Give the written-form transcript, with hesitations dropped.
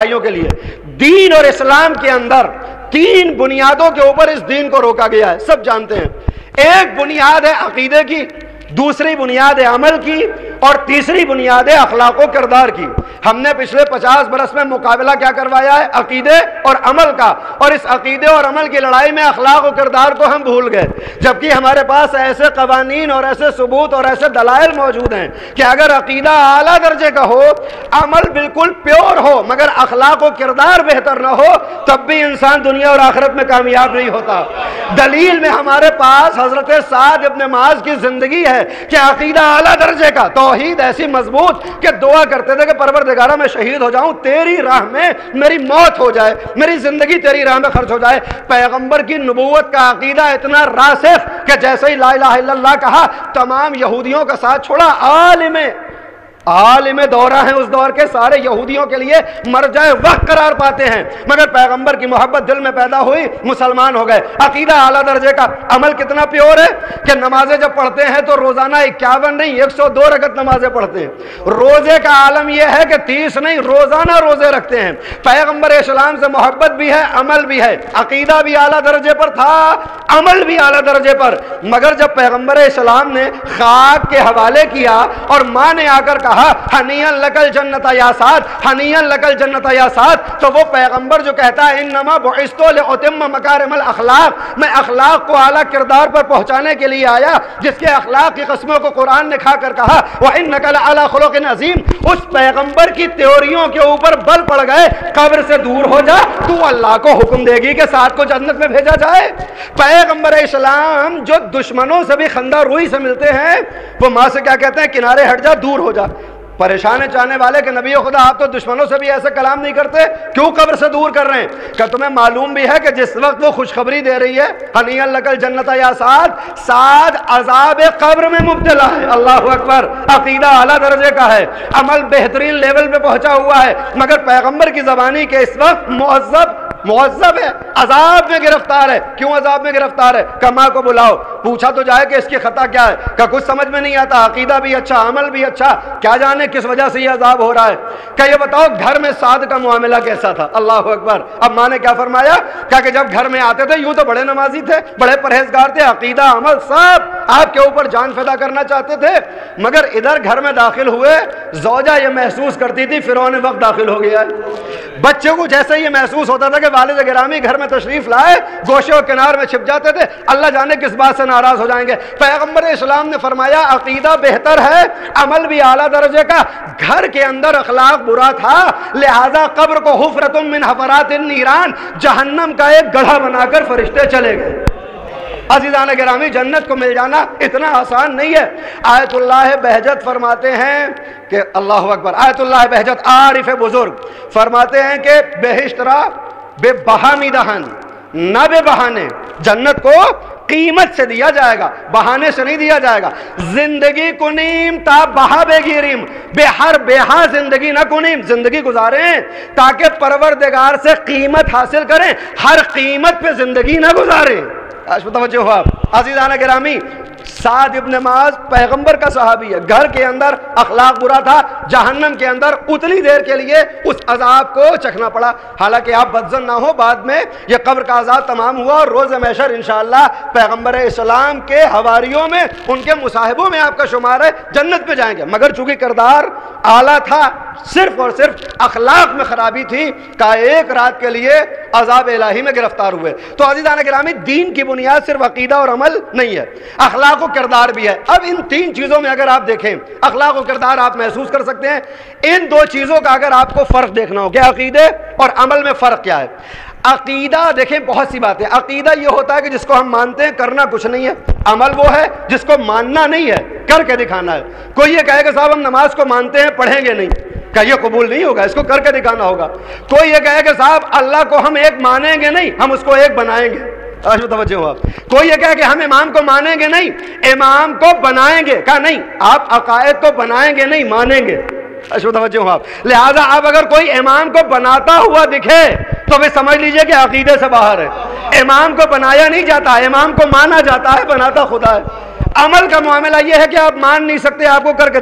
भाइयों के लिए दीन और इस्लाम के अंदर तीन बुनियादों के ऊपर इस दीन को रोका गया है, सब जानते हैं। एक बुनियाद है अकीदे की, दूसरी बुनियाद है अमल की, और तीसरी बुनियाद है अखलाक और किरदार की। हमने पिछले 50 बरस में मुकाबला क्या करवाया है? अकीदे और अमल का। और इस अकीदे और अमल की लड़ाई में अखलाक और किरदार को हम भूल गए, जबकि हमारे पास ऐसे कवानीन और ऐसे सबूत और ऐसे दलाइल मौजूद हैं कि अगर अकीदा आला दर्जे का हो, अमल बिल्कुल प्योर हो, मगर अखलाक और किरदार बेहतर ना हो, तब भी इंसान दुनिया और आखिरत में कामयाब नहीं होता। दलील में हमारे पास हजरत साद इब्न मुआज की जिंदगी है कि अकीदा आला दर्जे का, तौहीद ऐसी मजबूत कि दुआ करते थे कि परवरदिगारा मैं शहीद हो जाऊं, तेरी राह में मेरी मौत हो जाए, मेरी जिंदगी तेरी राह में खर्च हो जाए। पैगंबर की नबूवत का अकीदा इतना रासिख कि जैसे ही ला इलाहा इल्लल्लाह कहा, तमाम यहूदियों का साथ छोड़ा। आलिम दौरा है उस दौर के, सारे यहूदियों के लिए मरजाए वक्त करार पाते हैं, मगर पैगंबर की मोहब्बत दिल में पैदा हुई, मुसलमान हो गए। अकीदा आला दर्जे का, अमल कितना प्योर है कि नमाजें जब पढ़ते हैं तो रोजाना 51 नहीं 102 रकत नमाजें पढ़ते हैं। रोजे का आलम यह है कि 30 नहीं, रोजाना रोजे रखते हैं। पैगंबर इस्लाम से मोहब्बत भी है, अमल भी है। अकीदा भी आला दर्जे पर था, अमल भी आला दर्जे पर। मगर जब पैगंबर इस्लाम ने खाक के हवाले किया और माँ ने आकर कहा हनियन लकल जन्नत या साद, हनियन लकल जन्नत या साद, तो वो पैगंबर जो कहता है इन्नमा बुइस्तु लिउतिम्म मकारिमल अखलाक, मैं अखलाक को आला किरदार पर पहुंचाने के लिए आया, जिसके अखलाक की कस्मों को कुरान ने खाकर कहा व इन्नका लअला खुलुकिन अज़ीम। उस पैगंबर की त्योरियों के ऊपर बल पड़ गए, कब्र से दूर हो जा, तू अल्लाह को हुक्म देगी कि साद को जन्नत में भेजा जाए। पैगंबर इस्लाम जो दुश्मनों से भी खंदा रुई से मिलते हैं, वो माँ से क्या कहते हैं? किनारे हट जा, दूर हो जा। परेशान चाहने वाले के नबी खुदा आप तो दुश्मनों से भी ऐसे कलाम नहीं करते, क्यों कब्र से दूर कर रहे हैं? क्या तुम्हें मालूम भी है कि जिस वक्त वो खुशखबरी दे रही है हनियन लकल जन्नत या साद, साद अजाब कब्र में मुब्तला है। अल्लाह अकबर। अकीदा आला दर्जे का है, अमल बेहतरीन लेवल पे पहुंचा हुआ है, मगर पैगंबर की जबानी के इस वक्त मुअज़्ज़ब है, अजाब में गिरफ्तार है। क्यों अजाब में गिरफ्तार है? कमा को बुलाओ, पूछा तो जाए कि इसकी खता क्या है? क्या कुछ समझ में नहीं आता, अकीदा भी अच्छा, अमल भी अच्छा, क्या जाने किस वजह से ये अजाब हो रहा है। क्या ये बताओ घर में साद का मामला कैसा था? अल्लाह अकबर। अब माँ ने क्या फरमाया? क्या कि जब घर में आते थे यूं तो बड़े नमाजी थे, बड़े परहेजगार थे, अकीदा अमल सब आपके ऊपर जान फिदा करना चाहते थे, मगर इधर घर में दाखिल हुए, ज़ौजा ये महसूस करती थी फिरौन वक्त दाखिल हो गया है। बच्चों को जैसे ये महसूस होता था कि वालिद गिरामी घर में तशरीफ लाए, गोशे और किनार में छिप जाते थे, अल्लाह जाने किस बात से नाराज हो जाएंगे। पैगंबर इस्लाम ने फरमाया अकीदा बेहतर है, अमल भी आला दर्जे का। घर के अंदर अखलाक बुरा था, लिहाजा कब्र को हुफरतुम मिन हफरातिन नीरान, जहन्नम का एक गड्ढा बनाकर फरिश्ते चले गए। अज़ीज़ान गिरामी, जन्नत को मिल जाना इतना आसान नहीं है। आयतुल्लाह बहजत फरमाते हैं कि अल्लाह अकबर, आयतुल्लाह बहजत आरिफ बुजुर्ग फरमाते हैं कि बेहिश्तरा बेबहामिदहन, न बेबहाने, जन्नत को कीमत से दिया जाएगा, बहाने से नहीं दिया जाएगा। जिंदगी कुनीम ता बहा बेगिरीम, बेहर बेहा जिंदगी ना कुनीम, जिंदगी गुजारें ताकि परवरदिगार से कीमत हासिल करें, हर कीमत पे जिंदगी ना गुजारें। तवज्जो हो आप अज़ीज़ान गिरामी, साद इब्न मुआज पैगंबर का सहाबी है, घर के अंदर अखलाक बुरा था, जहन्नम के अंदर उतनी देर के लिए उस अजाब को चखना पड़ा। हालांकि आप बदजन ना हो, बाद में यह कब्र का अजाब तमाम हुआ और रोज़ महशर इंशाअल्लाह पैगंबर इस्लाम के हवारियों में, उनके मुसाहिबों में आपका शुमार है, जन्नत पे जाएंगे। मगर चूंकि किरदार आला था, सिर्फ और सिर्फ अखलाक में खराबी थी, का एक रात के लिए अजाब इलाही में गिरफ्तार हुए। तो अज़ीज़ान गिरामी, दीन की बुनियाद सिर्फ अकीदा और अमल नहीं है, अखलाक और किरदार भी है। अब इन तीन चीजों में अगर आप देखें, अखलाक और किरदार आप महसूस कर सकते हैं। इन दो चीजों का अगर आपको फर्क देखना हो कि अकीदे और अमल में फर्क क्या है। अकीदा देखें, बहुत सी बातें, अकीदा ये होता है कि जिसको हम मानते हैं, करना कुछ नहीं है। अमल वो है जिसको मानना नहीं है, करके दिखाना है। कोई ये कहे कि साहब हम नमाज को मानते हैं, पढ़ेंगे नहीं, क्या ये कबूल नहीं होगा, इसको करके दिखाना होगा। कोई ये कहे कि साहब अल्लाह को हम एक मानेंगे नहीं, हम उसको एक बनाएंगे। आज तवज्जो आप। कोई ये कहे कि हम इमाम को मानेंगे नहीं, इमाम को बनाएंगे, क्या नहीं, आप अकायद को बनाएंगे नहीं, मानेंगे। तवज्जो आप। लिहाजा अब अगर कोई इमाम को बनाता हुआ दिखे तो फिर समझ लीजिए कि अकीदे से बाहर है। इमाम को बनाया नहीं जाता, इमाम को माना जाता है, बनाता खुदा है। अमल का मामला यह है कि आप मान नहीं सकते, आपको करके